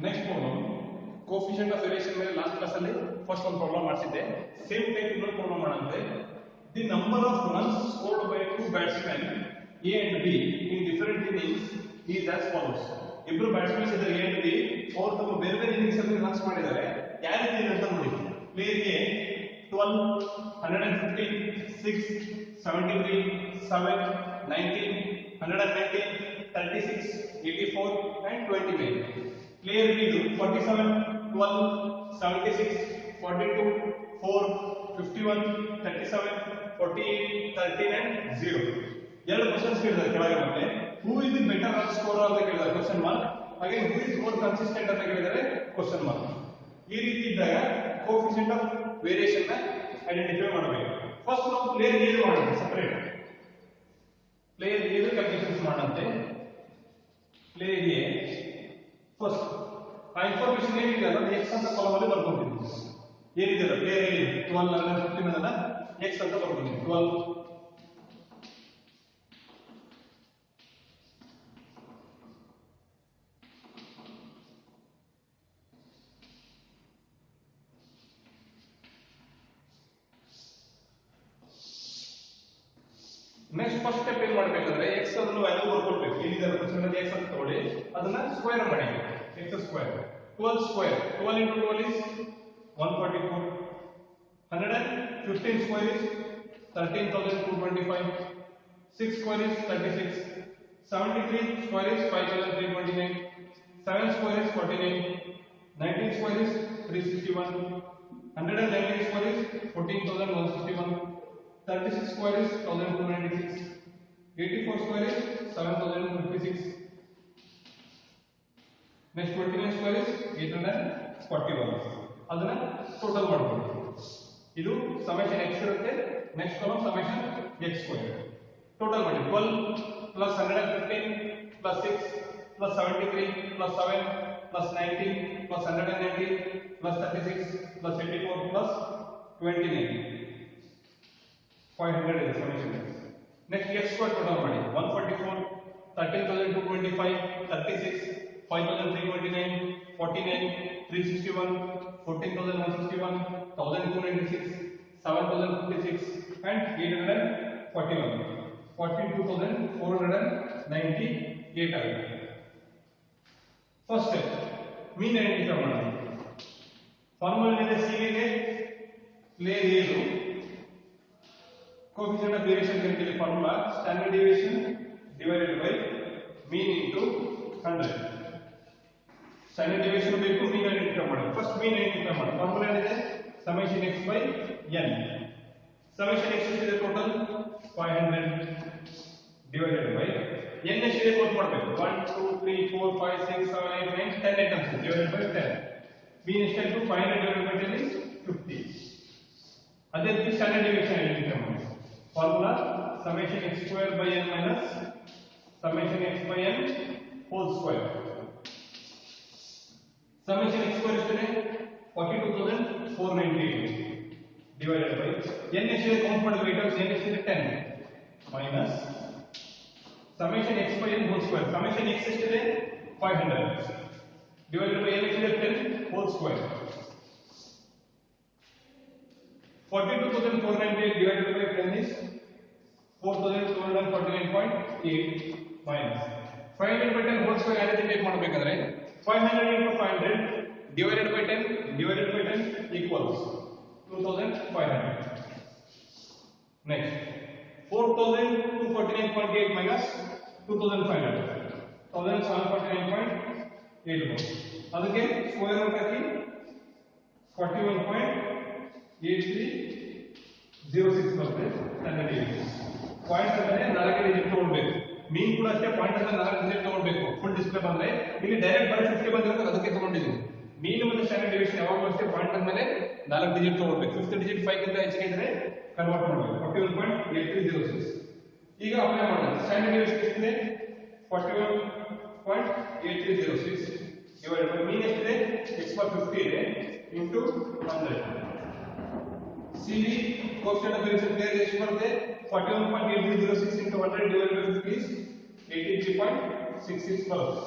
Next problem coefficient of variation ಮೇಲೆ last class ಅಲ್ಲಿ first ಒಂದು ಪ್ರಾಬ್ಲಮ್ ಮಾಡಿಸಿದ್ದೆ. ಸೇಮ್ ಟೈಪ್ ಇನ್ನೊಂದು ಪ್ರಾಬ್ಲಮ್ ಮಾಡಂತೆ. The number of runs scored by two batsman A and B in different innings is as follows. ಇಬ್ರು batsmans ಇದ್ದಾರೆ A and B, ಅವರು ತಮ್ಮ ಬೇರೆ ಬೇರೆ ಇನ್ನಿಂಗ್ಸ್ ಅಲ್ಲಿ ರನ್ಸ್ ಮಾಡಿದ್ದಾರೆ. ಯಾವ ರೀತಿ ಇದೆ ಅಂತ ನೋಡಿ. Player A 12, 115, 6, 73, 7, 19, 119, 36, 84 and 29. Player B 47, 12, 76, 42, 4, 51, 37, 48, 13 and 0. ಎರಡು ಕ್ವಶನ್ಸ್ ಕೇಳಿದ್ದಾರೆ ಕೆಳಗೆ. ಮತ್ತೆ who is the better run scorer ಅಂತ ಕೇಳಿದ್ದಾರೆ ಕ್ವಶನ್ ಮಾರ್ಕ್. ಹಾಗೆ ಹೂ ಇಸ್ ಮೋರ್ ಕನ್ಸಿಸ್ಟೆಂಟ್ ಅಂತ ಕೇಳಿದ್ದಾರೆ ಕ್ವಶನ್ ಮಾರ್ಕ್. ಈ ರೀತಿ ಇದ್ದಾಗ ಕೋಎಫಿಷಿಯಂಟ್ ಆಫ್ ವೇರಿಯೇಷನ್ ನ ಐಡೆಂಟಿಫೈ ಮಾಡಬೇಕು. ಫಸ್ಟ್ ನಾವು ಪ್ಲೇಯರ್ ಎ ಮಾಡೋಣ ಸೆಪರೇಟ್. ಪ್ಲೇಯರ್ ಎ ಕ್ಯಾಲ್ಕುಲೇಷನ್ಸ್ ಮಾಡಂತೆ. ಪ್ಲೇಯರ್ ಎ ಫಸ್ಟ್ ಆ ಇನ್ಫಾರ್ಮೇಶನ್ ಏನಿದೆ ಅಲ್ಲ ಎಕ್ಸ್ ಅಂತ ಕಾಲಮ್ ಅಲ್ಲಿ ಬರ್ಕೊಂತೀನಿ. ಏನಿದೆ ಅಲ್ಲ ಪ್ಲೇಯರ್ ಎ 12 ಅಲ್ಲ 15 ಅಲ್ಲ ಎಕ್ಸ್ ಅಂತ ಬರ್ಕೊಂತೀನಿ. 12 ನೆಕ್ಸ್ಟ್ ಫಸ್ಟ್ ಸ್ಟೆಪ್ ಏನ್ ಮಾಡಬೇಕಂದ್ರೆ ಎಕ್ಸ್ ಅನ್ನು ವ್ಯಾಲ್ಯೂ ಬರ್ಕೊಳ್ಬೇಕು. ಏನಿದೆ ಪರ್ಸೆಂಟೇಜ್ ಎಕ್ಸ್ ಅಂತ ತಗೊಳ್ಳಿ, ಅದನ್ನ ಸ್ಕ್ವೇರ್ ಮಾಡಿ. X square 12 square 12 into 12 is 144. 115 square is 13,225. 6 square is 36. 73 square is 5,329. 7 square is 49. 19 square is 361. 119 square is 14,161. 36 square is 1,296. 84 square is 7,056. Next 29 square is 841. ಅದನ್ನ total ಮಾಡ್ಕೊಳ್ಳಿ. ಇದು ಸಮೇಷನ್ x ಇರುತ್ತೆ. Next column summation x square. Total ಮಾಡಿ 12 plus 115 plus 6 plus 73 plus 7 plus 19 plus 119 plus 36 plus 84 plus 29. 500 is the summation. Next x square total ಮಾಡಿ 144, 13,225, 36, 5,329, 49, 361, 14,161, 1,296, 7,056 and 841. 42,498 ಆಗುತ್ತೆ. First step ಮೀನ್ identify ಮಾಡೋಣ. Formula ಇದೆ C ಗೆ player A coefficient of variation can formula standard deviation divided by mean into 100. Standard deviation ಬೇಕು mean identify ಮಾಡೋಣ. First mean identify ಮಾಡೋಣ. Formula ಏನಿದೆ summation x by n. Summation x is total 500 divided by n ಎಷ್ಟಿದೆ coat ಮಾಡಬೇಕು. 1 2 3 4 5 6 7 8 9 10 items divided by 10. mean ಎಷ್ಟಾಯ್ತು 500 divided by 10 is 50. ಅದೇ ರೀತಿ standard deviation identify ಮಾಡಿ. Formula summation x square by n minus summation x by n whole square. Summation x square is 42,498 divided by n is count ಮಾಡಿದ್ರೆ items n is 10 minus summation x by n whole square. Summation x is 500 divided by n is 10 whole square. 42,498 divided by 10 is 4,249.8 minus 500 by 10 whole square. ಯಾರಿಗೆ take ಮಾಡಬೇಕಂದ್ರೆ 500 into 500 divided by 10 equals 2,500. Next 4,249.8 minus 2,500 1,749.8. ಅದಕ್ಕೆ square root ಹಾಕಿ 41.8306 ಬರುತ್ತೆ standard deviation. Point ಅಂದ್ರೆ 4 digit ತಗೊಳ್ಬೇಕು. ಮೀನ್ ಕೂಡ ಅಷ್ಟೇ point ಅಂದ್ರೆ 4 digit ತಗೊಳ್ಬೇಕು. ಫುಲ್ ಡಿಸ್ಪ್ಲೇ ಬಂದ್ರೆ ಇಲ್ಲಿ ಡೈರೆಕ್ಟ್ ಬೈ 50 ಬಂದಿರೋದು ಅದಕ್ಕೆ ತಗೊಂಡಿದ್ದೀನಿ. ಮೀನ್ ಮತ್ತು ಸ್ಟ್ಯಾಂಡರ್ಡ್ ಡಿವಿಯೇಷನ್ ಯಾವಾಗಲೂ ಅಷ್ಟೇ ಪಾಯಿಂಟ್ ಅಂದ್ಮೇಲೆ 4 ಡಿಜಿಟ್ ತಗೊಳ್ಬೇಕು. 5th ಡಿಜಿಟ್ 5 ಗಿಂತ ಹೆಚ್ಚಿಗೆ ಇದ್ರೆ ಕನ್ವರ್ಟ್ ಮಾಡಬೇಕು. 41.8306. ಈಗ ಅಪ್ಲೈ ಮಾಡೋಣ. ಸ್ಟ್ಯಾಂಡರ್ಡ್ ಡಿವಿಯೇಷನ್ ಎಷ್ಟಿದೆ 41.8306 ಡಿವೈಡೆಡ್ ಬೈ ಮೀನ್ ಎಷ್ಟಿದೆ x per 50 ಇದೆ into 100. CV coefficient of variation player ಎಷ್ಟು ಬರುತ್ತೆ 41.8306 into 100 divided by 50 is 83.66 ಬರುತ್ತೆ.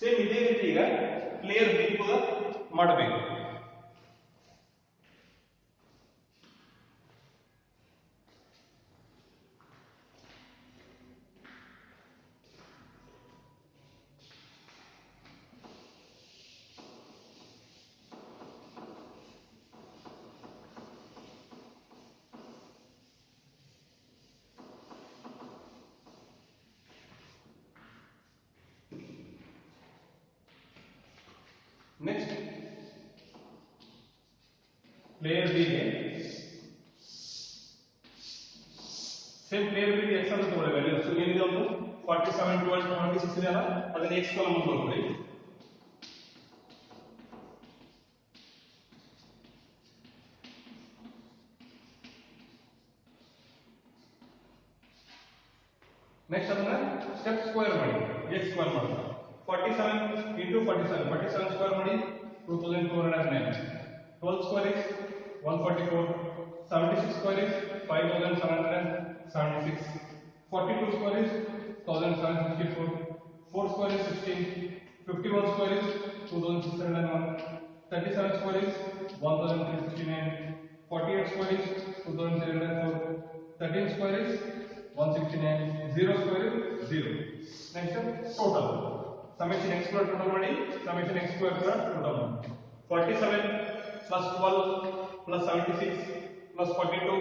ಸೇಮ್ ಇದೇ ರೀತಿ ಈಗ ಪ್ಲೇಯರ್ ಬಿ ಕೂಡ ಮಾಡಬೇಕು. ನೆಕ್ಸ್ಟ್ ಪ್ಲೇಯರ್ ಬಿ ಗೆ ಸೇಮ್ ಪ್ಲೇಯರ್ ಬಿ ಗೆ ಎಕ್ಸ್ ಅಂತ ತಗೊಳ್ಳಿ ವ್ಯಾಲ್ಯೂ. ಸೊ ಏನಿದೆ ಒಂದು 47 12 26 ಇದೆ ಅಲ್ಲ, ಅದನ್ನ ಎಕ್ಸ್ ಕಾಲಮ್ ಅಂತ ತಗೊಳ್ಳಿ. ನೆಕ್ಸ್ಟ್ ಅದನ್ನ ಸ್ಟೆಪ್ ಸ್ಕ್ವೇರ್ ಮಾಡಿ, ಎಕ್ಸ್ ಸ್ಕ್ವೇರ್ ಮಾಡಿ. 47 into 47, 47 square ಮಾಡಿ 2409, 12 square is 144, 76 square is 5776, 42 square is 1764, 4 square is 16, 51 square is 2601, 37 square is 1369, 48 square is 2304, 13 square is 169, 0 square is 0. Next total. Summation x square total ಮಾಡಿ, summation x square ಕೂಡ total ಮಾಡಿ. 47 plus 12 plus 76 plus 42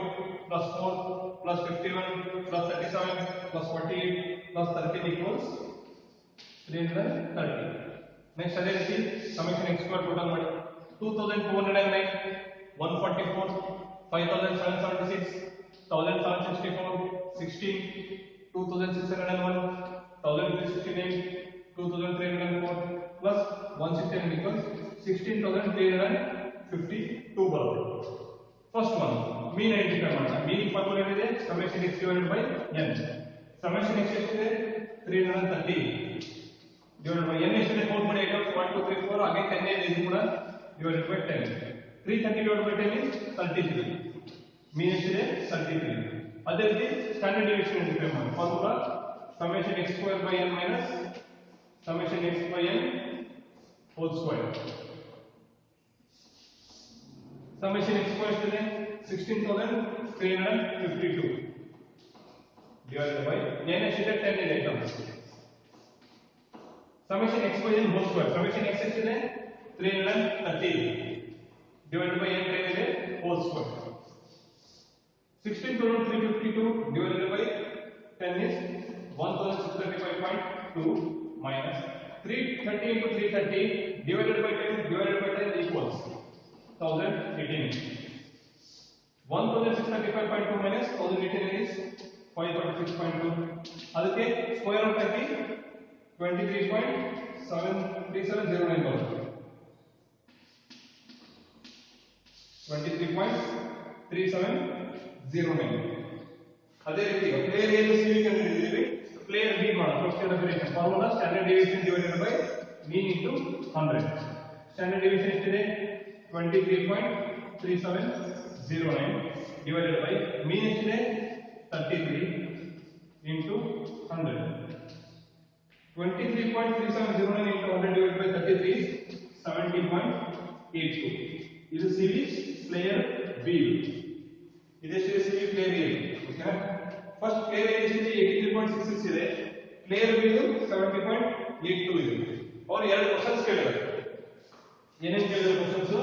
plus 4 plus 51 plus 37 plus 48 plus 13 equals 330. Next ಅದೇ ರೀತಿ summation x square total ಮಾಡಿ. 2209, 144, 5776, 1764, 16, 2601, 1369, 2304 plus 169 equals 16352 ಬರುತ್ತೆ. First one ಮೀನ್ identify ಮಾಡೋಣ. ಮೀನ್ formula ಏನಿದೆ? Summation x divided by n. Summation x ಎಷ್ಟಿದೆ? 330 divided by n ಎಷ್ಟಿದೆ? Count ಮಾಡಿ. Items 1 2 3 4 ಹಾಗೆ 10 ಇದೆ, ಇದು ಕೂಡ divided by 10. 330 divided by 10 is 33. ಮೀನ್ ಎಷ್ಟಿದೆ? 33. ಅದೇ ರೀತಿ ಸ್ಟ್ಯಾಂಡರ್ಡ್ ಡಿವಿಷನ್ ಐಡೆಂಟಿಫೈ ಮಾಡಿ. Formula summation x square by n minus summation x by n whole square. Summation x square is 16352 divided by n is 10 is items. Summation x by n whole square. Summation x is 330 divided by n is whole square. 16352 divided by 10 is 1635.2 minus 330 into 330 divided by 10 equals 1018. 1635.2 minus 1018 is 546.2. ಅದಕ್ಕೆ square root ಹಾಕಿ 23.73709 ಬರುತ್ತೆ. 23.3709. ಅದೇ ರೀತಿ player A CV ಕಂಡುಹಿಡಿದಿದ್ದೀವಿ. Player B ಮಾಡೋಣ. First definition formula standard division divided by mean into 100. Standard division ಎಷ್ಟಿದೆ? 23.3709 divided by mean ಎಷ್ಟಿದೆ? 33 into 100. 23.3709 into 100 divided by 33 is 70.82. ಇದು CV player B. ಇದೆಷ್ಟಿದೆ? CV player A. ಓಕೆನಾ? ಫಸ್ಟ್ ಪ್ಲೇಯರ್ ಎ ಎಷ್ಟಿದೆ? 83.66 ಇದೆ. Player B 70.82 ಇದೆ. ಅವರು ಎರಡು ಕ್ವಶನ್ಸ್ ಕೇಳಿದ್ದಾರೆ. ಏನೇನು ಕೇಳಿದ್ದಾರೆ questions?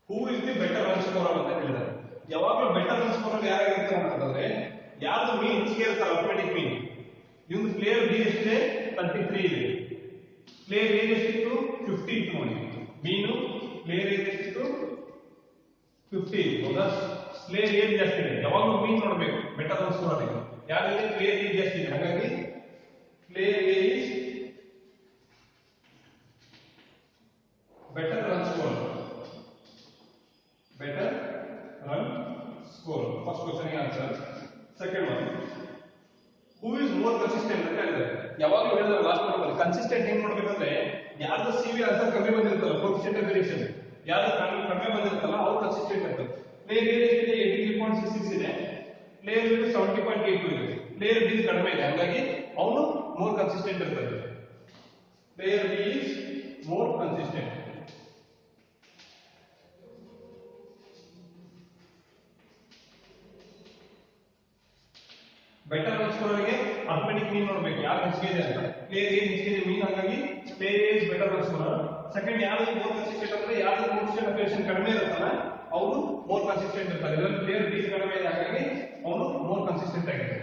Who is the better run scorer ಅಂತ ಹೇಳಿದ್ದಾರೆ. ಯಾವಾಗಲೂ ಬೆಟರ್ ರನ್ ಸ್ಕೋರರ್ ಯಾರಾಗಿರ್ತಾರೆ ಅಂತಂದ್ರೆ ಯಾರು ಮೀನ್ ಹೆಚ್ಚಿಗೆ ಇರ್ತಾರೆ, ಅರ್ಥಮೆಟಿಕ್ ಮೀನ್. ಇವ್ನು ಪ್ಲೇಯರ್ ಬಿ ಎಷ್ಟಿದೆ? 33 ಇದೆ. ಪ್ಲೇಯರ್ ಎ ಎಷ್ಟಿತ್ತು? 50 ಇತ್ತು ನೋಡಿ. ಮೀನು ಪ್ಲೇಯರ್ ಎ ಎಷ್ಟಿತ್ತು? 50. ಹೌದಾ? ಪ್ಲೇಯರ್ ಎ ಜಾಸ್ತಿ ಇದೆ. ಯಾವಾಗಲೂ ಮೀನ್ ನೋಡಬೇಕು ಬೆಟರ್ ರನ್ ಸ್ಕೋರರ್ ಇದೆ. ಯಾರಿಗೆ? ಪ್ಲೇಯರ್ ಎ ಜಾಸ್ತಿ ಇದೆ. ಹಾಗಾಗಿ player A is better run scorer. Better run scorer. First question ಗೆ answer. Second one, who is more consistent ಅಂತ ಹೇಳಿದ್ದಾರೆ. ಯಾವಾಗಲೂ ಹೇಳಿದ್ರೆ ಲಾಸ್ಟ್ ನೋಡೋದು ಕನ್ಸಿಸ್ಟೆಂಟ್ ಹೆಂಗ್ ನೋಡ್ಬೇಕಂದ್ರೆ ಯಾರ್ದು ಸಿವಿ ಆನ್ಸರ್ ಕಮ್ಮಿ ಬಂದಿರ್ತಲ್ಲ, ಕೋಎಫಿಷಿಯಂಟ್ ಆಫ್ ವೇರಿಯೇಷನ್ ಯಾರು ಕಮ್ಮಿ ಬಂದಿರ್ತಲ್ಲ ಅವ್ರು ಕನ್ಸಿಸ್ಟೆಂಟ್ ಇರ್ತಾರೆ. ಪ್ಲೇಯರ್ ಎ ಎಷ್ಟಿದೆ? 83.66 ಇದೆ. ಪ್ಲೇಯರ್ ಬಿ 70.82 ಇದೆ. ಪ್ಲೇಯರ್ ಬಿ ಕಡಿಮೆ ಇದೆ, ಹಾಗಾಗಿ ಅವನು ಮೋರ್ ಕನ್ಸಿಸ್ಟೆಂಟ್ ಇರ್ತಾರೆ. Player B is more consistent. Better run ಸ್ಕೋರರ್ಗೆ ಅರ್ಥಮೆಟಿಕ್ ಮೀನ್ ನೋಡಬೇಕು ಯಾರು ಹೆಚ್ಚಿಗೆ ಇದೆ ಅಂತ. ಪ್ಲೇಯರ್ ಎ ಹೆಚ್ಚಿಗೆ ಮೀನ್, ಹಾಗಾಗಿ player A is better run scorer. Second ಯಾರು ಮೋರ್ ಕನ್ಸಿಸ್ಟೆಂಟ್ ಅಂದ್ರೆ ಯಾರು ಪೊಸಿಷನ್ ಅಫಿಷಿಯನ್ ಕಡಿಮೆ ಇರುತ್ತಲ್ಲ ಅವರು ಮೋರ್ ಕನ್ಸಿಸ್ಟೆಂಟ್ ಇರ್ತಾರೆ. ಇದರಲ್ಲಿ ಪ್ಲೇಯರ್ ಬಿ ಕಡಿಮೆ ಇದೆ, ಹಾಗಾಗಿ ಅವನು ಮೋರ್ ಕನ್ಸಿಸ್ಟೆಂಟ್ ಆಗಿರ್ತಾರೆ.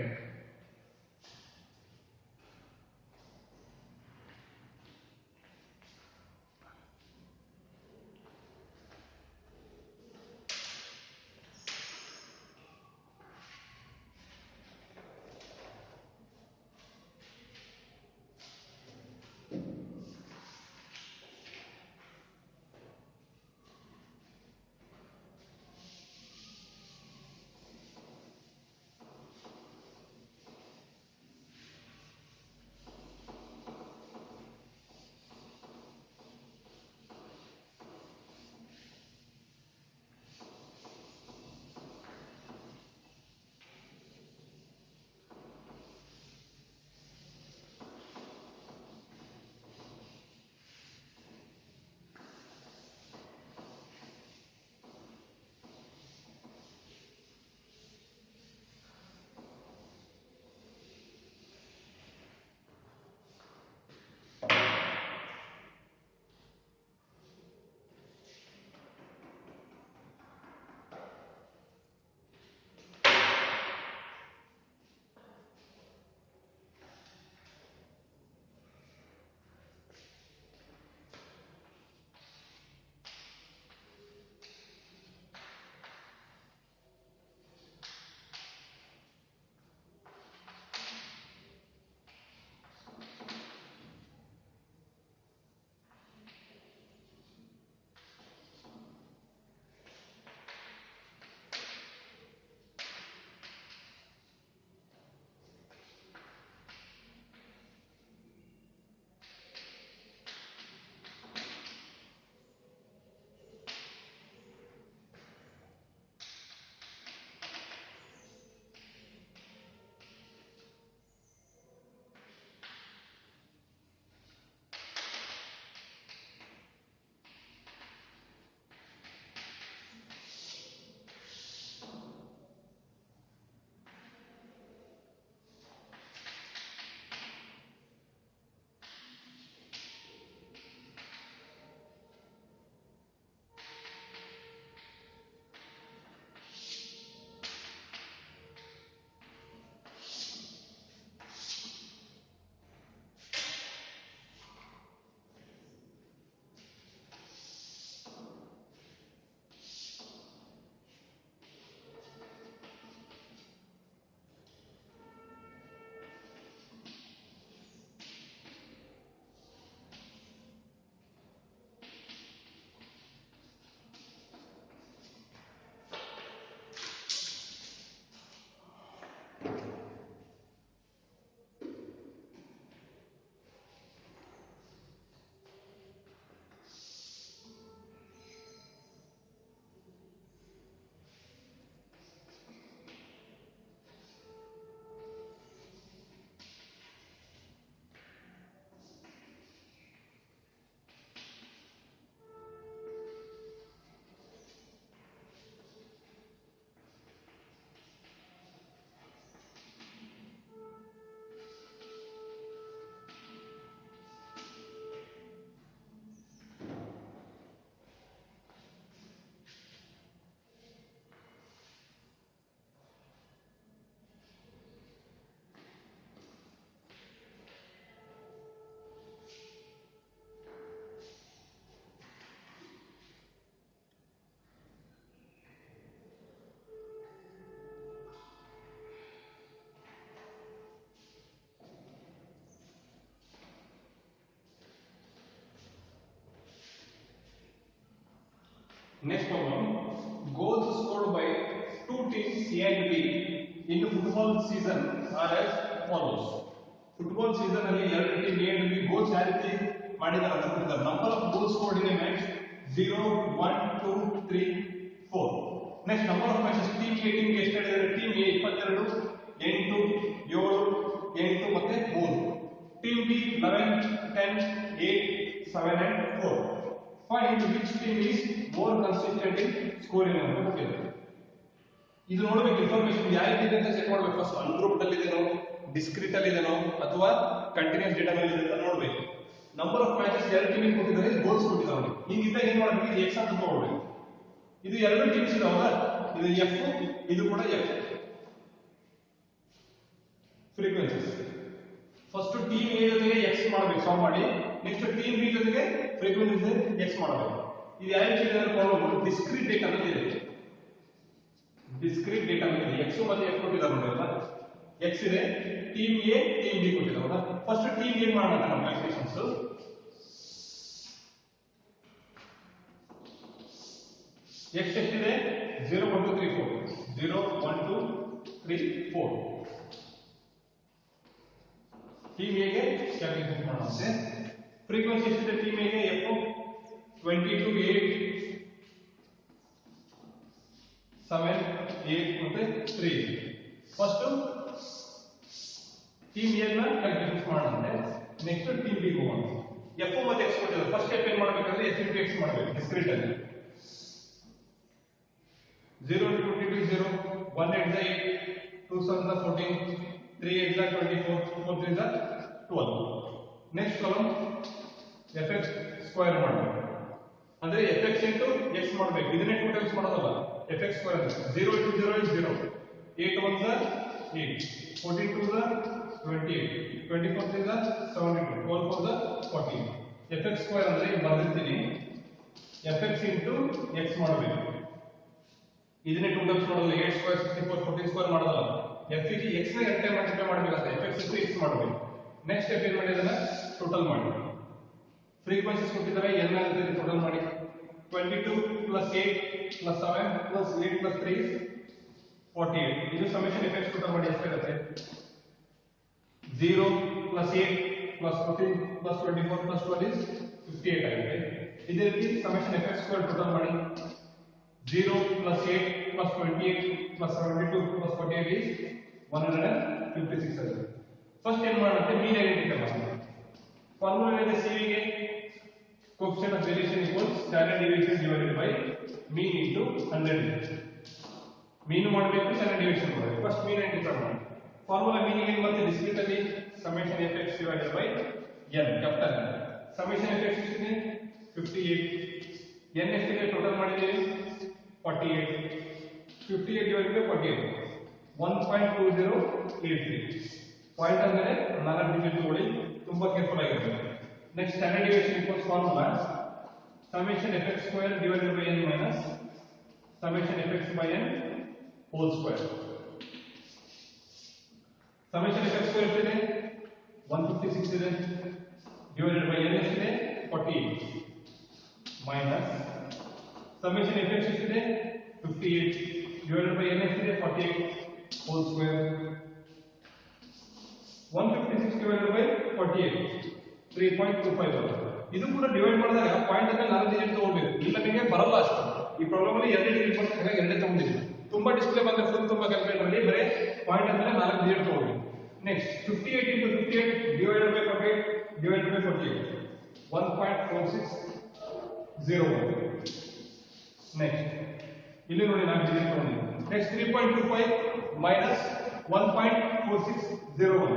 Next problem. Goals scored by two teams A and B in the football season are as follows. Football season ಅಲ್ಲಿ ಎರಡು team A and B goals ಯಾವ ರೀತಿ ಮಾಡಿದ್ದಾರೆ ಅಂತ ಕೊಟ್ಟಿದ್ದಾರೆ. Number of goals scored in a match 0 1 2 3 4. Next number of matches team A team ಗೆ ಎಷ್ಟು ಹೇಳಿದ್ದಾರೆ? ಟೀಮ್ A 22 8 7 8 ಮತ್ತೆ 3. Team B 11 10, 8, 7 and 4. Find which team is more consistent in scoring ಅಂತ ಕೊಟ್ಟಿದ್ದಾರೆ. ಇದು ನೋಡಬೇಕು ಇನ್ಫಾರ್ಮೇಶನ್ ಯಾವ ರೀತಿ ಇದೆ ಅಂತ ಚೆಕ್ ಮಾಡಬೇಕು. ಫಸ್ಟ್ ಅನ್ಗ್ರೂಪ್ಡ್ ಅಲ್ಲಿ ಇದೆನೋ, ಡಿಸ್ಕ್ರೀಟ್ ಅಲ್ಲಿ ಇದೆನೋ ಅಥವಾ ಕಂಟಿನ್ಯೂಸ್ ಡೇಟಾ ನಲ್ಲಿ ಇದೆ ಅಂತ ನೋಡಬೇಕು. ನಂಬರ್ ಆಫ್ ಮ್ಯಾಚಸ್ ಎರಡು ಟೀಮ್ ಕೊಟ್ಟಿದ್ದಾರೆ, ಗೋಲ್ಸ್ ಕೊಟ್ಟಿದ್ದಾರೆ. ಹೀಗಿದ್ದಾಗ ಏನ್ ಮಾಡಬೇಕು, ಇದು ಎಕ್ಸ್ ಅಂತ ತಗೊಳ್ಬೇಕು. ಇದು ಎರಡು ಟೀಮ್ಸ್ ಇದಾವಲ್ಲ, ಇದು ಎಫ್, ಇದು ಕೂಡ F. Frequencies first team A ಜೊತೆಗೆ ಎಕ್ಸ್ ಮಾಡಬೇಕು, ಸಾಲ್ವ್ ಮಾಡಿ. ನೆಕ್ಸ್ಟ್ ಟೀಮ್ ಬಿ ಜೊತೆಗೆ ಫ್ರೀಕ್ವೆನ್ಸೀಸ್ ಎಕ್ಸ್ ಮಾಡಬೇಕು. ಇದು ಯಾವ ರೀತಿ ಇದೆ ಪ್ರಾಬ್ಲಮ್, ಡಿಸ್ಕ್ರೀಟ್ ಡೇಟಾ ಅಂತ ಇದೆ. ಡಿಸ್ಕ್ರೀಟ್ ಡೇಟಾ ಇದೆ, ಎಕ್ಸ್ ಮತ್ತೆ ಎಫ್ ಕೊಟ್ಟಿದ್ದಾರೆ ನೋಡಿರಲ್ಲ, ಎಕ್ಸ್ ಇದೆ, ಟೀಮ್ ಎ ಟೀಮ್ ಬಿ ಕೊಟ್ಟಿದ್ದಾರೆ. ಫಸ್ಟ್ ಟೀಮ್ ಎ ಮಾಡೋಣ ನಮ್ಮ ಕ್ಯಾಲ್ಕುಲೇಷನ್ಸ್. ಎಕ್ಸ್ ಎಷ್ಟಿದೆ, 0 1 2 3 4, 0 1 2 3 4. ಟೀಮ್ ಎ ಗೆ ಕ್ಯಾಲ್ಕುಲೇಷನ್ ಮಾಡೋಣ. ಫ್ರೀಕ್ವೆನ್ಸಿ ಎಷ್ಟಿದೆ ಟೀಮ್ ಎ ಗೆ, ಎಫ್ 22 8 7 8 ಮತ್ತೆ 3. ಫಸ್ಟ್ ಟೀಮ್ ಎ ನ ಕ್ಯಾಲ್ಕುಲೇಷನ್ ಮಾಡೋಣ. ನೆಕ್ಸ್ಟ್ ಟೀಮ್ ಬಿ ಗೆ ಹೋಗೋಣ. ಎಫ್ ಮತ್ತೆ ಎಕ್ಸ್ ಕೊಟ್ಟಿದ್ದಾರೆ. ಫಸ್ಟ್ ಎಫ್ ಏನ್ ಮಾಡಬೇಕಂದ್ರೆ ಎಫ್ ಇಂಟು ಎಕ್ಸ್ ಮಾಡಬೇಕು ಡಿಸ್ಕ್ರೀಟ್ ಅಲ್ಲಿ. 0 into 22 0, 1 8 is 8, 2 7 is 14, 3 8 is 24, 4 3 is 12. Next column fx square ಮಾಡಬೇಕು. ಅಂದ್ರೆ fx into x ಮಾಡಬೇಕು. ಇದನ್ನೇ ಟೂ ಟೈಮ್ಸ್ ಮಾಡೋದಲ್ಲ. fx square 0 into 0 is 0, 8 1 is 8, 14 2 is 28, 24 3 is 72, 12 4 is 14. fx square ಅಂದ್ರೆ ಇಲ್ಲಿ ಬರೆದಿರ್ತೀನಿ, fx into x ಮಾಡಬೇಕು. ಇದನ್ನೇ ಟೂ ಟೈಮ್ಸ್ ಮಾಡೋದು. 8 ಸ್ಕ್ವೇರ್ 64, 14 ಸ್ಕ್ವೇರ್ ಮಾಡೋದಲ್ಲ. f ಗೆ x ನ ಎರಡು ಟೈಮ್ ಮಲ್ಟಿಪ್ಲೈ ಮಾಡಬೇಕಾಗುತ್ತೆ. fx into x ಮಾಡಬೇಕು. ನೆಕ್ಸ್ಟ್ ಸ್ಟೆಪ್ ಏನು ಮಾಡಿ, ಅದನ್ನ ಟೋಟಲ್ ಮಾಡಿ. ಫ್ರೀಕ್ವೆನ್ಸೀಸ್ ಕೊಟ್ಟಿದ್ದಾರೆ, n ಅಂತ ಟೋಟಲ್ ಮಾಡಿ. 22 plus 8 plus 7 plus 8 plus 3 is 48. ಇದು ಸಮೇಷನ್ fx ಟೋಟಲ್ ಮಾಡಿ ಎಷ್ಟಾಗುತ್ತೆ, 0 plus 8 plus 14 plus 24 plus 12 is 58 ಆಗುತ್ತೆ. ಇದೇ ರೀತಿ ಸಮೇಷನ್ fx ಸ್ಕ್ವೇರ್ ಟೋಟಲ್ ಮಾಡಿ. 0 plus 8 plus 28 plus 72 plus 48 is 156 ಆಗುತ್ತೆ. ಫಸ್ಟ್ ಏನು ಮಾಡುತ್ತೆ, ಮೀನ್ ಐಡೆಂಟಿಫೈ ಮಾಡೋಣ. ಫಾರ್ಮುಲಾ ಇದೆ, CV ಗೆ coefficient of variation equals standard deviation divided by mean into 100. ಮೀನ್ ಮಾಡಬೇಕು, ಸ್ಟ್ಯಾಂಡರ್ಡ್ ಡಿವಿಯೇಷನ್ ಮಾಡಬೇಕು. ಫಸ್ಟ್ ಮೀನ್ ಐಡೆಂಟಿಫೈ ಮಾಡೋಣ. ಫಾರ್ಮುಲಾ ಮೀನ್ ಏನು ಮತ್ತೆ ಡಿಸ್ಕ್ರೀಟ್ ಅಲ್ಲಿ summation fx divided by n capital. Summation fx ಎಷ್ಟಿದೆ, 58. n ಎಷ್ಟಿದೆ ಟೋಟಲ್ ಮಾಡಿದ್ದೀವಿ, 48. 58 divided by 48, 1.2083. ಪಾಯಿಂಟ್ ಅಂದರೆ 4 ಡಿಜಿಟ್ ತಗೊಳ್ಳಿ, ತುಂಬಾ ಕೇರ್ಫುಲ್ ಆಗಿರಬೇಕು. Next standard deviation equals formula summation fx square divided by n minus summation fx by n whole square. Summation fx square ಎಷ್ಟಿದೆ, 156 ಇದೆ, divided by n ಎಷ್ಟಿದೆ, 48 minus summation fx ಎಷ್ಟಿದೆ, 58 divided by n ಎಷ್ಟಿದೆ, 48 whole square. 156 divided by 48 3.25 ಬರುತ್ತೆ. ಇದು ಕೂಡ divide ಮಾಡಿದಾಗ point ಅಂತ 4 ಡಿಜಿಟ್ ತಗೊಳ್ಬೇಕು, ಇಲ್ಲ ನಿಮಗೆ ಬರಲ್ಲ ಅಷ್ಟು. ಈ ಪ್ರಾಬ್ಲಮ್ ಅಲ್ಲಿ 2 ಡಿಜಿಟ್ ಬರ್ತದೆ, ಎರಡೇ ತಗೊಂಡಿದ್ದೀವಿ. ತುಂಬಾ ಡಿಸ್ಪ್ಲೇ ಬಂದ್ರೆ ಫುಲ್ ತುಂಬಾ ಕ್ಯಾಲ್ಕುಲೇಟರ್ ಅಲ್ಲಿ ಬರೀ ಪಾಯಿಂಟ್ ಅಂತ 4 ಡಿಜಿಟ್ ತಗೊಳ್ಬೇಕು. Next 58 into 58 divided by 48 divided by 48, 1.4601. Next ಇಲ್ಲಿ ನೋಡಿ 4 ಡಿಜಿಟ್ ತಗೊಂಡಿದ್ದೀವಿ. Next 3.25 minus 1.4601,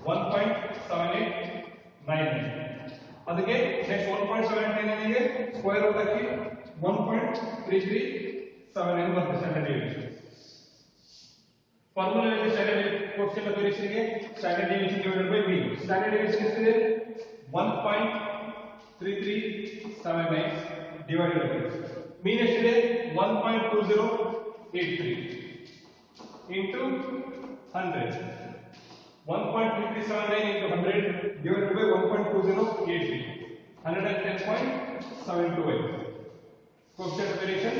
1.7899. ಅದಕ್ಕೆ ನೆಕ್ಸ್ಟ್ 1.79 ಗೆ ಸ್ಕ್ವೇರ್ ರೂಟ್ ಹಾಕಿ 1.3379 ಬರುತ್ತೆ ಸ್ಟ್ಯಾಂಡರ್ಡ್ ಡಿವಿಯೇಷನ್. ಫಾರ್ಮುಲಾ ಇದೆ ಸ್ಟ್ಯಾಂಡರ್ಡ್ ಕೋಎಫಿಷಿಯಂಟ್ ಆಫ್ ವೇರಿಯೇಷನ್ ಗೆ standard deviation divided by mean. Standard deviation ಎಷ್ಟಿದೆ, 1.3379 ಡಿವೈಡೆಡ್ ಬೈ ಮೀನ್ ಎಷ್ಟಿದೆ, 1.2083 into 100. 1.3379 into 100 divided by 1.2083, 110.728. Coefficient of variation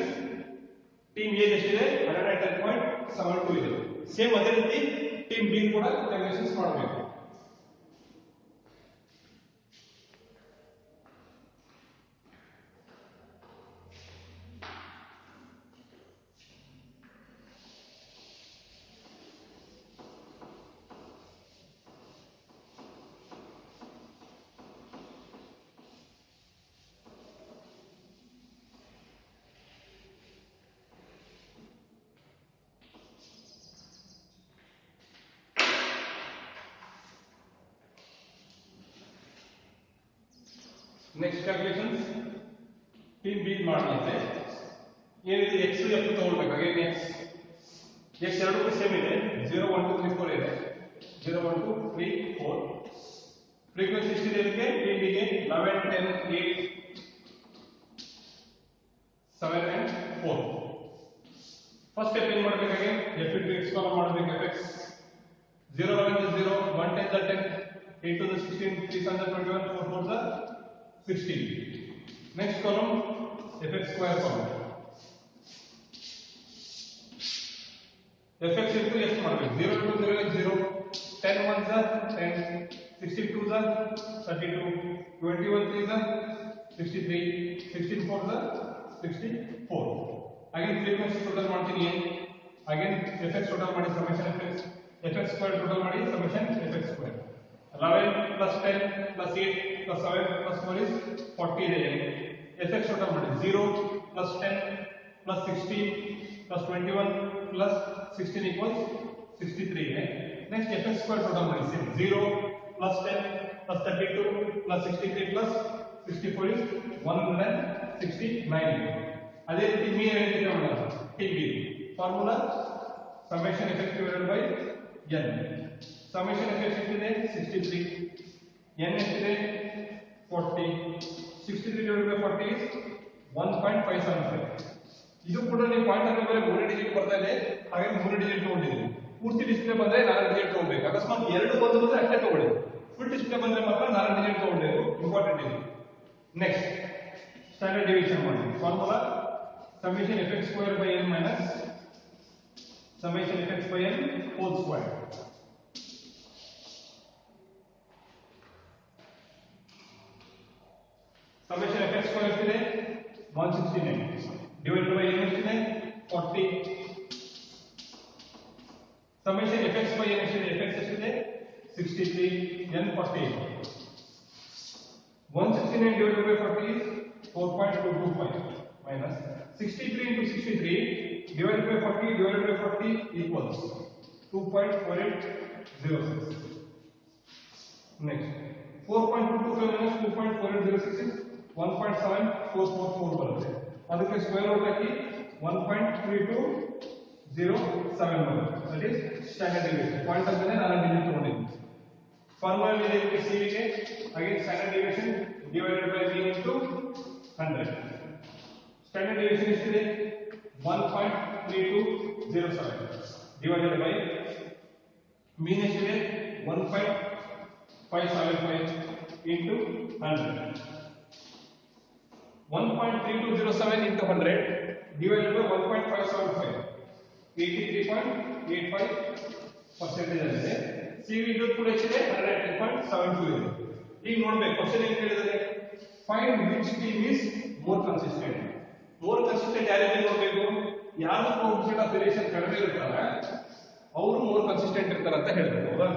team A ಎಷ್ಟಿದೆ, 110.72 ಇದೆ. ಸೇಮ್ ಅದೇ ರೀತಿ ಟೀಮ್ B ಕೂಡ ಕ್ಯಾಲ್ಕುಲೇಷನ್ಸ್ ಮಾಡಬೇಕು. ನೆಕ್ಸ್ಟ್ ಕ್ಯಾಲ್ಕುಲೇಷನ್ಸ್ ಟೀಮ್ ಬಿ ಮಾಡುತ್ತೆ. ಏನಿದೆ ಎಕ್ಸ್ ಎಫ್ ತಗೊಳ್ಬೇಕು. ಅಗೇನ್ ಎಕ್ಸ್ ಎರಡಕ್ಕೂ ಸೇಮ್ ಇದೆ. 0 1 2 3 4 ಇದೆ. 0 1 2 3 4. ಫ್ರೀಕ್ವೆನ್ಸಿ ಎಷ್ಟಿದೆ ಇದಕ್ಕೆ? ಟೀಮ್ ಬಿಗೆ 11 10 8 7 and 4. ಫಸ್ಟ್ ಸ್ಟೆಪ್ ಏನು ಮಾಡಬೇಕಾಗಿ ಎಫ್ ಇಂಟು ಎಕ್ಸ್ ಕಾಲಮ್ ಮಾಡಬೇಕು. F X 0 11 is 0, 1 10 is 10, 8 to the 16, 3 7 is 21, 4 4 is 16. Next column fx square column. fx into x ಮಾಡಬೇಕು. 0 into 0 is 0, 10 1 is 10, 16 2 is 32, 21 3 is 63, 16 4 is 64. Again frequency total ಮಾಡ್ತೀನಿ. Again fx total ಮಾಡಿ summation fx square total ಮಾಡಿ summation fx square. 11 plus 10 plus 8 plus 7 plus 4 is 40 ಇದೆ. fx total ಮಾಡಿ 0 plus 10 plus 16 plus 21 plus 16 equals 63 ಇದೆ. Next fx square total ಮಾಡಿ 0 plus 10 plus 32 plus 63 plus 64 is 169. ಅದೇ ರೀತಿ me ಏನು ಮಾಡೋಣ? TB formula summation fx divided by n. summation fx ಎಷ್ಟಿದೆ? 63. n ಎಷ್ಟಿದೆ? 40. 63 divided by 40 is 1.575. ಇದು ಕೂಡ ನೀವು ಪಾಯಿಂಟ್ ಆಫ್ ಮೇಲೆ 3 ಡಿಜಿಟ್ ಬರ್ತಾ ಇದೆ. ಹಾಗೆ 3 ಡಿಜಿಟ್ ತಗೊಂಡಿದ್ದೀವಿ. ಪೂರ್ತಿ ಡಿಸ್ಪ್ಲೇ ಬಂದ್ರೆ 4 ಡಿಜಿಟ್ ತಗೊಳ್ಬೇಕು. ಅಕಸ್ಮಾತ್ 2 ಬಂದ್ರೆ ಅಷ್ಟೇ ತಗೊಳ್ಳಿ. ಫುಲ್ ಡಿಸ್ಪ್ಲೇ ಬಂದ್ರೆ ಮಾತ್ರ 4 ಡಿಜಿಟ್ ತಗೊಳ್ಬೇಕು. ಇಂಪಾರ್ಟೆಂಟ್ ಇದೆ. ನೆಕ್ಸ್ಟ್ ಸ್ಟ್ಯಾಂಡರ್ಡ್ ಡಿವಿಷನ್ ಮಾಡಿ. Formula summation fx square by n minus summation fx by n whole square. summation fx square ಎಷ್ಟಿದೆ? 169 divided by n ಎಷ್ಟಿದೆ? 40. summation fx by n ಎಷ್ಟಿದೆ? fx ಎಷ್ಟಿದೆ? 63, n 40. 169 divided by 40 is 4.225 minus 63 into 63 divided by 40 divided by 40 equals 2.4806. Next 4.225 minus 2.4806 is 1.7444 ಬರುತ್ತೆ. ಅದಕ್ಕೆ square root ಹಾಕಿ 1.3207 ಬರುತ್ತೆ. That is standard division. Point ಆದ್ಮೇಲೆ 4 digit ತಗೊಂಡಿದ್ದೀನಿ. Formula ಇದೆ C ಗೆ. Again standard division divided by b into 100. Standard division ಎಷ್ಟಿದೆ? 1.3207 divided by mean ಎಷ್ಟಿದೆ? 1.575 into 100. 1.3207 into 100 divided by 1.575 83.85% ಆಗಿದೆ. CV ಇದು ಕೂಡ ಎಷ್ಟಿದೆ? 110.72 ಇದೆ. ಈಗ ನೋಡಬೇಕು ಕ್ವೆಶ್ಚನ್ ಏನು ಹೇಳಿದರೆ find which team is more consistent. More consistent ಯಾರಿಗೆ ನೋಡಬೇಕು? ಯಾರು ಕೋಎಫಿಷಿಯಂಟ್ ಆಫ್ ವೇರಿಯೇಷನ್ ಕಡಿಮೆ ಇರ್ತಾರೆ ಅವರು ಮೋರ್ ಕನ್ಸಿಸ್ಟೆಂಟ್ ಇರ್ತಾರೆ ಅಂತ ಹೇಳ್ಬೇಕು. ಹೌದಾ?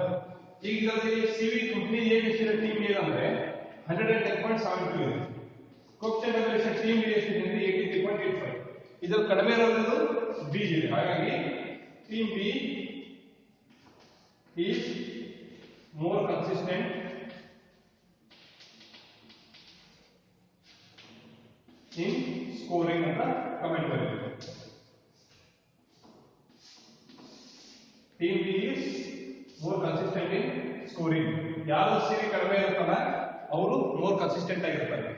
ಈಗ ಇದರಲ್ಲಿ ಸಿವಿ ಕಂಪನಿ ಏನು ಎಷ್ಟಿದೆ? ಟೀಮ್ ಎ ಅಂದ್ರೆ 110.72 ಇದೆ. Coefficient of variation team B ಎಷ್ಟಿದೆ ಅಂದ್ರೆ 83.85. ಇದರಲ್ಲಿ ಕಡಿಮೆ ಇರೋದು ಬಿ ಇದೆ. ಹಾಗಾಗಿ team B is more consistent in scoring ಅಂತ ಕಮೆಂಟ್ ಬರೀಬೇಕು. Team B is more consistent in scoring. ಯಾರು ಸಿವಿ ಕಡಿಮೆ ಇರ್ತಾರ ಅವರು ಮೋರ್ ಕನ್ಸಿಸ್ಟೆಂಟ್ ಆಗಿರ್ತಾರೆ.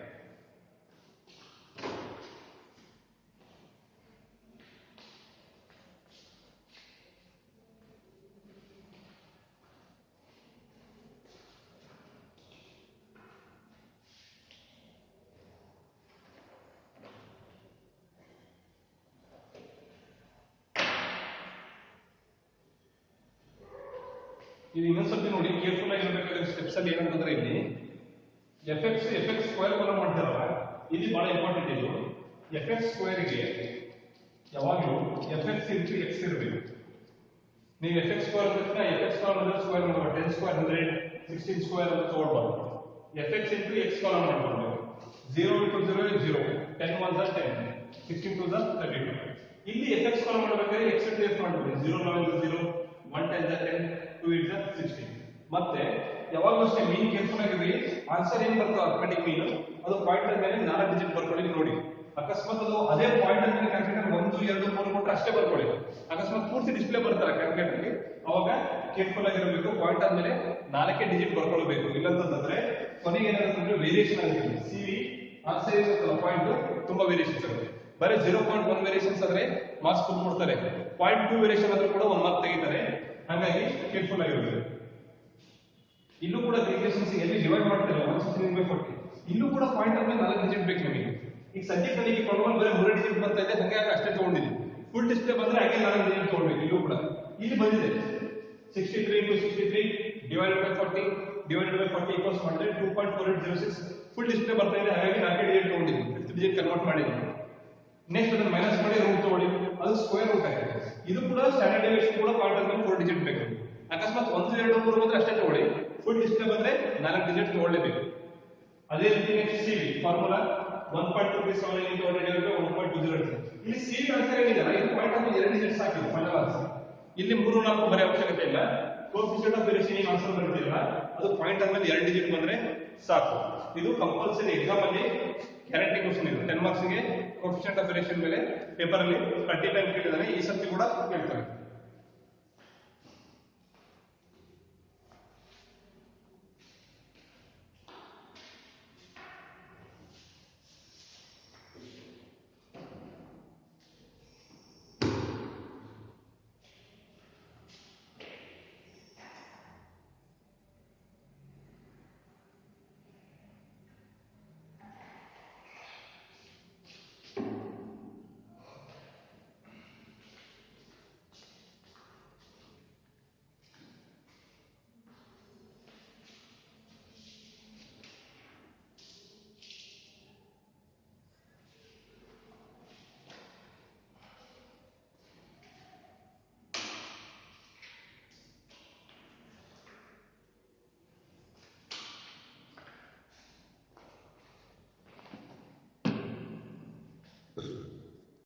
ಇದು ಇನ್ನೊಂದ್ಸತಿ ನೋಡಿ, ಕೇರ್ಫುಲ್ ಆಗಿರ್ಬೇಕಾದ್ರೆ ಸ್ಟೆಪ್ಸ್ ಅಲ್ಲಿ ಏನಂತಂದ್ರೆ ಇಲ್ಲಿ fx ಸ್ಕ್ವೇರ್ ಕಾಲಮ್ ಮಾಡ್ತಾರಲ್ಲ, ಇದು ಬಹಳ ಇಂಪಾರ್ಟೆಂಟ್. ಇದು fx ಸ್ಕ್ವೇರ್ ಗೆ ಯಾವಾಗಲೂ fx into x ಇರಬೇಕು. ನೀವು fx ಸ್ಕ್ವೇರ್ ಅಂದ್ರೆ fx ಕಾಲಮ್ ಸ್ಕ್ವೇರ್ ಮಾಡಬೇಕು. 10 ಸ್ಕ್ವೇರ್ 100, 16 ಸ್ಕ್ವೇರ್ ಅಂತ ತಗೊಳ್ಬಾರ್ದು. fx into x ಕಾಲಮ್ ಮಾಡ್ಕೊಳ್ಬೇಕು. 0 into 0 is 0, 10 1 is 10, 16 2 is 32. ಇಲ್ಲಿ fx ಕಾಲಮ್ ಮಾಡಬೇಕಾದ್ರೆ x into x ಮಾಡಬೇಕು. 0 11 is 0, 1 10 is 10, 2 is 16. ಮತ್ತೆ ಯಾವಾಗಲೂ ಅಷ್ಟೇ ಮೀನ್ ಕೇರ್ಫುಲ್ ಆಗಿರ್ರಿ. ಆನ್ಸರ್ ಏನ್ ಬರ್ತದೆ ಅರ್ಥಮೆಟಿಕ್ ಮೀನ್ ಅದು ಪಾಯಿಂಟ್ ಮೇಲೆ 4 ಡಿಜಿಟ್ ಬರ್ಕೊಳ್ಳಿ ನೋಡಿ. ಅಕಸ್ಮಾತ್ ಅದು ಅದೇ ಪಾಯಿಂಟ್ ಮೇಲೆ ಕ್ಯಾಲ್ಕುಲೇಟರ್ 1 2 3 ಕೊಟ್ಟರೆ ಅಷ್ಟೇ ಬರ್ಕೊಳ್ಳಿ. ಅಕಸ್ಮಾತ್ ಪೂರ್ತಿ ಡಿಸ್ಪ್ಲೇ ಬರ್ತಾರೆ ಕ್ಯಾಲ್ಕುಲೇಟರ್ಗೆ, ಅವಾಗ ಕೇರ್ಫುಲ್ ಆಗಿರಬೇಕು. ಪಾಯಿಂಟ್ ಆದ್ಮೇಲೆ 4 ಡಿಜಿಟ್ ಬರ್ಕೊಳ್ಬೇಕು. ಇಲ್ಲಂತಂದ್ರೆ ಕೊನೆಗೆ ಏನಾಗುತ್ತೆ ವೇರಿಯೇಷನ್ ಆಗುತ್ತೆ. ಸಿವಿ ಆನ್ಸರ್ ಇರುತ್ತಲ್ಲ ಪಾಯಿಂಟ್ ತುಂಬಾ ವೇರಿಯೇಷನ್ಸ್ ಆಗುತ್ತೆ. ಬರೀ 0.1 ವೇರಿಯೇಷನ್ಸ್ ಆದ್ರೆ ಮಾರ್ಕ್ಸ್ ಫುಲ್ ಕೊಡ್ತಾರೆ. 0.2 ವೇರಿಯೇಷನ್ ಆದ್ರೂ ಕೂಡ 1 ಮಾರ್ಕ್ ತೆಗಿತಾರೆ. ಹಾಗಾಗಿ ಕೇರ್ಫುಲ್ ಆಗಿರಬೇಕು. ಇಲ್ಲೂ ಕೂಡ ವೇರಿಯೇಷನ್ಸ್ ಎಲ್ಲಿ ಡಿವೈಡ್ ಮಾಡ್ತಾರೆ 160/40 ಇಲ್ಲೂ ಕೂಡ ಪಾಯಿಂಟ್ ಆದ್ಮೇಲೆ 4 ಡಿಜಿಟ್ ಬೇಕು ನಿಮಗೆ. ಈಗ ಸದ್ಯಕ್ಕೆ ನನಗೆ ಪ್ರಾಬ್ಲಮ್ ಬರೀ 3 ಡಿಜಿಟ್ ಬರ್ತಾ ಇದೆ, ಹಾಗಾಗಿ ಅಷ್ಟೇ ತಗೊಂಡಿದ್ದೀನಿ. ಫುಲ್ ಡಿಸ್ಪ್ಲೇ ಬಂದ್ರೆ ಹಾಗೆ 4 ಡಿಜಿಟ್ ತಗೊಳ್ಬೇಕು. ಇಲ್ಲೂ ಕೂಡ ಇಲ್ಲಿ ಬಂದಿದೆ 63 into 63 divided by 40 equals 100 2.4806 full display ಬರ್ತಾ ಇದೆ, ಹಾಗಾಗಿ 4 ಡಿಜಿಟ್ ತಗೊಂಡಿದ್ದೀನಿ. 5th ಡಿಜಿಟ್ ಕನ್ವರ್ಟ್ ಮಾಡಿದ್ದೀನಿ. ನೆಕ್ಸ್ಟ್ ಅದನ್ನ ಮೈನಸ್ ಮಾಡಿ ರೂಟ್ ತಗೊಳ್ಳಿ, ಅದು ಸ್ಕ್ವೇರ್ ರೂಟ್ ಆಗಿದೆ. ಇದು ಕೂಡ ಸ್ಟ್ಯಾಂಡರ್ಡ್ ಡಿವಿಷನ್ ಕೂಡ ಪಾಯಿಂಟ್ ಆದ್ಮೇಲೆ 4 ಡಿಜಿಟ್ ಬೇಕು. ಅಕಸ್ಮಾತ್ 1 2 3 ಬಂದ್ರೆ ಅಷ್ಟೇ ತಗೊಳ್ಳಿ. ಫುಲ್ ಡಿಸ್ಪ್ಲೇ ಬಂದ್ರೆ 4 ಡಿಜಿಟ್ ತಗೊಳ್ಳೇಬೇಕು. ಅದೇ ರೀತಿ ನೆಕ್ಸ್ಟ್ ಸಿವಿ ಫಾರ್ಮುಲಾ 1.237 into 1.203. ಇಲ್ಲಿ ಸಿವಿ ಆನ್ಸರ್ ಏನಿದೆ ಇದು ಪಾಯಿಂಟ್ ಆದ್ಮೇಲೆ 2 ಡಿಜಿಟ್ ಸಾಕಿದೆ ಫೈನಲ್ ಆನ್ಸರ್. ಇಲ್ಲಿ 3 4 ಬರೆಯ ಅವಶ್ಯಕತೆ ಇಲ್ಲ. ಕೋಎಫಿಷಿಯಂಟ್ ಆಫ್ ವೇರಿಯೇಷನ್ ಏನು ಆನ್ಸರ್ ಬರ್ತಿರಲ್ಲ ಅದು ಪಾಯಿಂಟ್ ಆದ್ಮೇಲೆ 2 ಡಿಜಿಟ್ ಬಂದ್ರೆ ಸಾಕು. ಇದು ಕಂಪಲ್ಸರಿ ಎಕ್ಸಾಮ್ ಅಲ್ಲಿ ಗ್ಯಾರಂಟಿ ಕ್ವಶನ್ ಇದೆ. 10 ಮಾರ್ಕ್ಸ್ ಗೆ ಕೋಎಫಿಷಿಯಂಟ್ ಆಫ್ ವೇರಿಯೇಷನ್ ಮೇಲೆ ಪೇಪರ್ ಅಲ್ಲಿ 30 ಟೈಮ್ ಕೇಳಿದಾನೆ, ಈ ಸರ್ತಿ ಕೂಡ ಕೇಳ್ತಾರೆ.